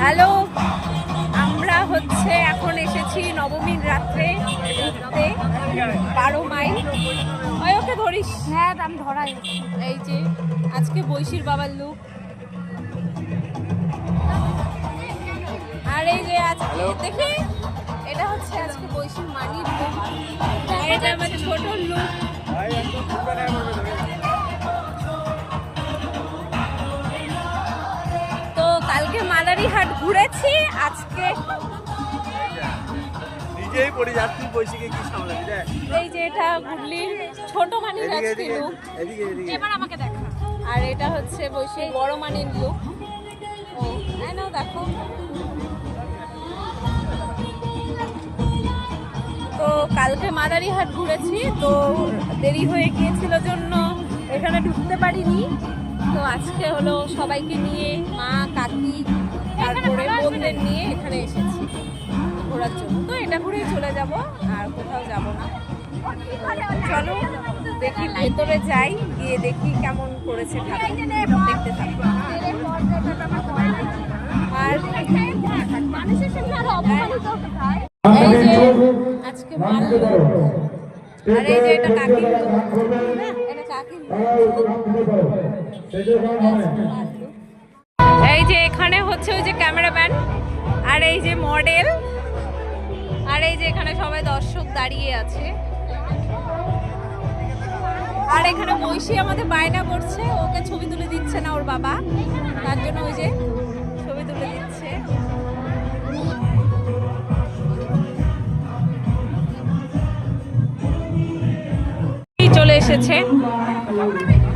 Hello, আমরা হচ্ছে এখন এসেছি নবমীর রাত্রে ঘুরতে 12 মাইল। ওকে ধরিস? হ্যাঁ, আমি ধরাই। এই যে আজকে বৈশির বাবার লুক, আর এই যে আজকে দেখি এটা হচ্ছে আজকে বৈশির মানির লুক, আর এটা আমার ছোট লুক। তো কালকে মাদারিহাট ঘুরেছি, আজকে নিজেই পড়ে যাচ্ছি বৈশিকে কি সামলাবি রে। এই যে এটা গুডলির ছোট মানির আজকে লুক, এবার আমাকে দেখা। আর এটা হচ্ছে বৈশির বড় মানির লুক। ও নাও দেখো। তো কালকে মাদারিহাট ঘুরেছি, তো দেরি হয়ে গিয়েছিল জন্য এখানে ঢুকতে পারিনি। তো আজকে হলো সবাইকে নিয়ে, মা কাকি তারপরে বোনদের নিয়ে এখানে এসেছি ঘোরার জন্য। তো এটা ঘুরেই চলে যাব, আর কোথাও যাব না। চলো দেখি, ভেতরে যাই, গিয়ে দেখি কেমন করেছে ঠাকুর, দেখতে থাকবো। আর মানুষের সঙ্গে আরো অপমানিত হয়। এই যে আজকে মাল, আর এই যে এটা কাকির লুক, এটা কাকির লুক। এই যে এখানে হচ্ছে ওই যে ক্যামেরাম্যান, আর এই যে মডেল, আর এই যে এখানে সবাই দর্শক দাঁড়িয়ে আছে। আর এখানে বৈশি আমাদের বায়না করছে, ওকে ছবি তুলে দিচ্ছে না ওর বাবা, তার জন্য ওই যে ছবি তুলে দিচ্ছে। চলে এসেছে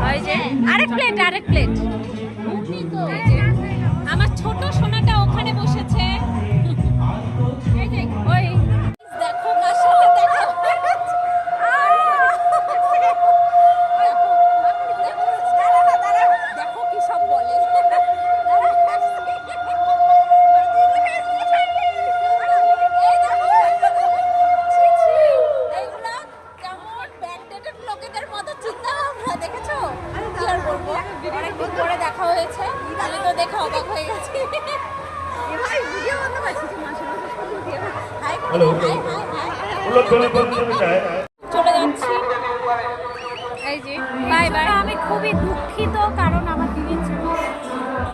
ওই যে আরেক প্লেট, আরেক প্লেট। আমার ছোট সোনাটা ওখানে বসেছে। ওই দেখো কার সাথে দেখা হয়েছে। দেখো কি সব বলে। অনেকদিন পরে দেখা হয়েছে, আমি তো দেখে অবাক হয়ে গেছি। চলে যাচ্ছি, এই যে বাই বাই। আমি খুবই দুঃখিত, কারণ